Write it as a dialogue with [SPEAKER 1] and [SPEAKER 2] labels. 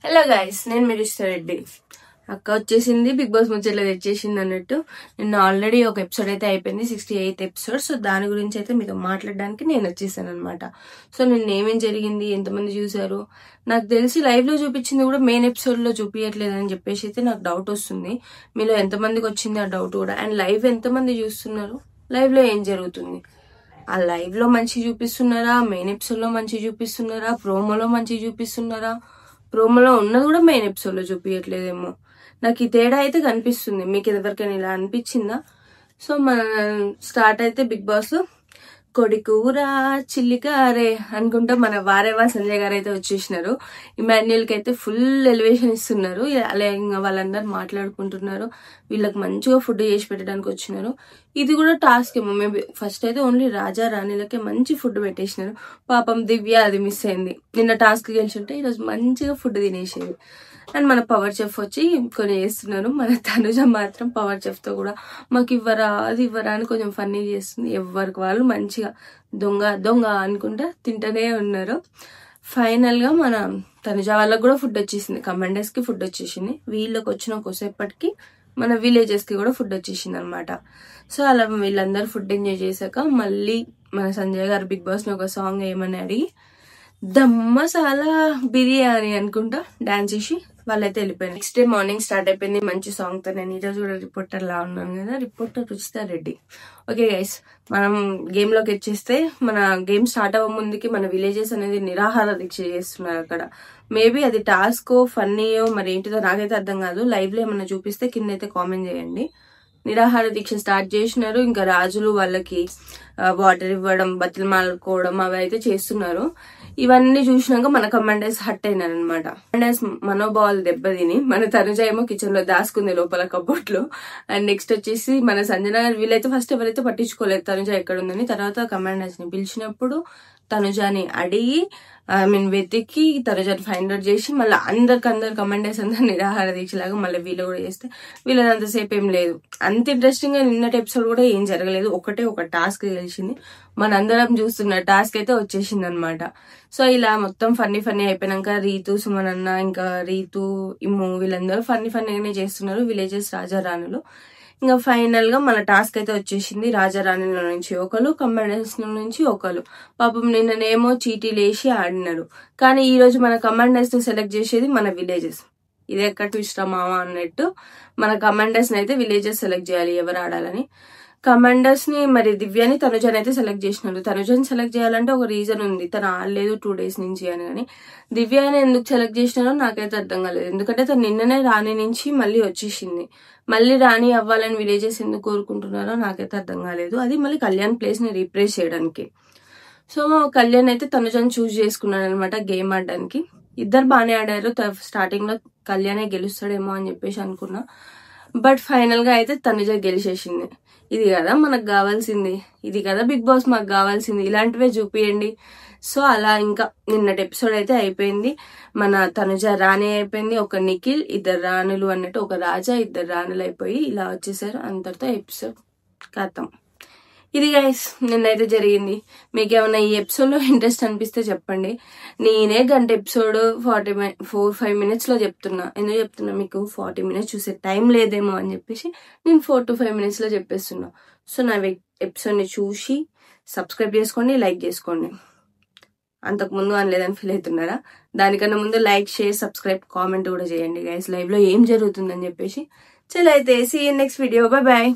[SPEAKER 1] Hello guys, నేను మిరిస్టర్ రెడ్డి. అక్క వచ్చేసింది, బిగ్ బాస్ ముచ్చట్లో తెచ్చేసింది అన్నట్టు. నిన్న ఆల్రెడీ ఒక ఎపిసోడ్ అయితే అయిపోయింది, 68 ఎపిసోడ్. సో దాని గురించి అయితే మీతో మాట్లాడడానికి నేను వచ్చేసాను అనమాట. సో నిన్న ఏమేం జరిగింది, ఎంతమంది చూసారు, నాకు తెలిసి లైవ్ లో చూపించింది కూడా మెయిన్ ఎపిసోడ్ లో చూపించట్లేదని చెప్పేసి అయితే నాకు డౌట్ వస్తుంది. మీలో ఎంతమందికి వచ్చింది ఆ డౌట్ కూడా. అండ్ లైవ్ ఎంతమంది చూస్తున్నారు, లైవ్ లో ఏం జరుగుతుంది, ఆ లైవ్ లో మంచి చూపిస్తున్నారా, మెయిన్ ఎపిసోడ్ లో మంచి చూపిస్తున్నారా, ప్రోమోలో మంచి చూపిస్తున్నారా, ప్రోమోలో ఉన్నది కూడా మెయిన్ ఎపిసోడ్ లో చూపించట్లేదేమో. నాకు ఈ తేడా అయితే కనిపిస్తుంది. మీకు ఎవరికైనా ఇలా అనిపించిందా? సో మన స్టార్ట్ అయితే బిగ్ బాస్ కొడికూర చిల్లికారే అనుకుంటా మన వారేవా సంజయ్ గారు అయితే వచ్చేసినారు. ఇమాన్యుయల్ కి అయితే ఫుల్ ఎలివేషన్ ఇస్తున్నారు. అలా ఇంకా వాళ్ళందరూ మాట్లాడుకుంటున్నారు. వీళ్ళకి మంచిగా ఫుడ్ చేసి పెట్టడానికి వచ్చినారు. ఇది కూడా టాస్క్ ఏమో. మేబీ ఫస్ట్ అయితే ఓన్లీ రాజా రాణిలకే మంచి ఫుడ్ పెట్టేసినారు. పాపం దివ్య అది మిస్ అయింది. నిన్న టాస్క్ గెలిచుంటే ఈరోజు మంచిగా ఫుడ్ తినేసేది. అండ్ మన పవర్ చెఫ్ వచ్చి కొన్ని చేస్తున్నారు. మన తనుజ మాత్రం పవర్ చెఫ్ తో కూడా మాకు ఇవ్వరా అది ఇవ్వరా అని కొంచెం ఫన్నీ చేస్తుంది. ఎవరికి వాళ్ళు మంచిగా దొంగ దొంగ అనుకుంటా తింటూనే ఉన్నారు. ఫైనల్ గా మన తనుజ వాళ్ళకి కూడా ఫుడ్ వచ్చేసింది, కమాండర్స్ కి ఫుడ్ వచ్చేసింది. వీళ్ళకి వచ్చిన కొద్దిసేపటికి మన విలేజెస్ కి కూడా ఫుడ్ వచ్చేసింది అనమాట. సో అలా వీళ్ళందరూ ఫుడ్ ఎంజాయ్ చేశాక మళ్ళీ మన సంజయ్ గారు బిగ్ బాస్ ని ఒక సాంగ్ ఏమని అడిగి దమ్మసాలా బిర్యానీ అనుకుంటా డాన్స్ చేసి వాళ్ళైతే వెళ్ళిపోయారు. నెక్స్ట్ డే మార్నింగ్ స్టార్ట్ అయిపోయింది మంచి సాంగ్ తో. నేను ఈరోజు కూడా రిపోర్టర్ లా ఉన్నాను కదా, reporter Ruchita Reddy. Okay guys, మనం గేమ్ లోకి వచ్చేస్తే మన గేమ్ స్టార్ట్ అవ్వ ముందుకి మన విలేజెస్ అనేది నిరాహార దీక్ష చేస్తున్నారు అక్కడ. మేబీ అది టాస్క్ ఫన్నీయో మరి ఏంటిదో నాకైతే అర్థం కాదు. లైవ్ లో ఏమన్నా చూపిస్తే కింద అయితే కామెంట్ చేయండి. నిరాహార దీక్ష స్టార్ట్ చేసినారు. ఇంకా రాజులు వాళ్ళకి వాటర్ ఇవ్వడం, బతిమాలుకోవడం అవి అయితే చేస్తున్నారు. ఇవన్నీ చూసినాక మన కమాండర్స్ హట్ అయినారు అనమాట. కమాండర్స్ మనోభావాలు దెబ్బతిని మన తనుజ ఏమో కిచెన్ లో దాచుకుంది లోపల కబోర్డ్ లో. అండ్ నెక్స్ట్ వచ్చేసి మన సంజన గారు వీళ్ళైతే ఫస్ట్ ఎవరైతే పట్టించుకోలేదు తనుజ ఎక్కడ ఉందని. తర్వాత కమాండర్స్ ని పిలిచినప్పుడు తనుజాని అడిగి వెతికి తనుజాని ఫైండ్ అవుట్ చేసి మళ్ళీ అందరు కమాండర్స్ అందరు నిరాహార దీక్షలాగా మళ్ళీ వీళ్ళు కూడా చేస్తే వీళ్ళని అంతసేపు ఏం లేదు. అంత ఇంట్రెస్టింగ్ గా నిన్నటి ఎపిసోడ్ కూడా ఏం జరగలేదు. ఒక టాస్క్ తెలిసింది, మనందరం చూస్తున్న టాస్క్ అయితే వచ్చేసింది అనమాట. సో ఇలా మొత్తం ఫన్నీ అయిపోయినాక రీతు సుమన్ అన్న ఇంకా రీతు ఇమ్ము వీళ్ళందరూ ఫన్నీగానే చేస్తున్నారు విలేజెస్ రాజా రాణులు. ఇంకా ఫైనల్ గా మన టాస్క్ అయితే వచ్చేసింది. రాజా రాణుల నుంచి ఒకరు, కమాండర్స్ నుంచి ఒకరు. పాపం నిన్ననేమో చీటీలు వేసి ఆడినారు. కానీ ఈ రోజు మన కమాండర్స్ ని సెలెక్ట్ చేసేది మన విలేజెస్. ఇది ఎక్కడ ట్విస్ట్ మావా అన్నట్టు మన కమాండర్స్ ని అయితే విలేజెస్ సెలెక్ట్ చేయాలి ఎవరు ఆడాలని. కమాండర్స్ ని మరి దివ్యాని తనుజని అయితే సెలెక్ట్ చేసినారు. తనుజని సెలెక్ట్ చేయాలంటే ఒక రీజన్ ఉంది, తను ఆడలేదు 2 days నుంచి అని. కానీ దివ్యాని ఎందుకు సెలెక్ట్ చేసినారో నాకైతే అర్థం కాలేదు. ఎందుకంటే తను నిన్ననే రాణి నుంచి మళ్ళీ వచ్చేసింది. మళ్ళీ రాణి అవ్వాలని విలేజెస్ ఎందుకు కోరుకుంటున్నారో నాకైతే అర్థం కాలేదు. అది మళ్ళీ కళ్యాణ్ ప్లేస్ ని రీప్లేస్ చేయడానికి. సో కళ్యాణ్ అయితే తనుజని చూస్ చేసుకున్నాడు అనమాట గేమ్ ఆడడానికి. ఇద్దరు బాగానే ఆడారు. స్టార్టింగ్ లో కళ్యాణే గెలుస్తాడేమో అని చెప్పేసి అనుకున్నా. బట్ ఫైనల్ గా అయితే తనుజ గెలిచేసింది. ఇది కదా మనకు కావాల్సింది, ఇది కదా బిగ్ బాస్ మాకు కావాల్సింది, ఇలాంటివే చూపియండి. సో అలా ఇంకా నిన్నటి ఎపిసోడ్ అయితే అయిపోయింది. మన తనుజ రాణి అయిపోయింది, ఒక నిఖిల్, 2 రాణులు అన్నట్టు, ఒక రాజా 2 రాణులు అయిపోయి ఇలా వచ్చేసారు. అంతటితో ఎపిసోడ్ ఖతం. ఇది గైస్ నిన్నైతే జరిగింది. మీకు ఏమైనా ఈ ఎపిసోడ్ లో ఇంట్రెస్ట్ అనిపిస్తే చెప్పండి. నేనే గంట ఎపిసోడ్ 4-5 minutes లో చెప్తున్నా. ఎందుకు చెప్తున్నా, మీకు 40 minutes చూసే టైం లేదేమో అని చెప్పేసి నేను 4 to 5 minutes లో చెప్పేస్తున్నా. సో నా ఎపిసోడ్ ని చూసి సబ్స్క్రైబ్ చేసుకోండి, లైక్ చేసుకోండి. అంతకు ముందు అనలేదని ఫీల్ అవుతున్నారా? దానికన్నా ముందు లైక్, షేర్, సబ్స్క్రైబ్, కామెంట్ కూడా చేయండి గైస్ లైవ్ లో ఏం జరుగుతుందని చెప్పేసి. చలో అయితే see you next video. Bye bye.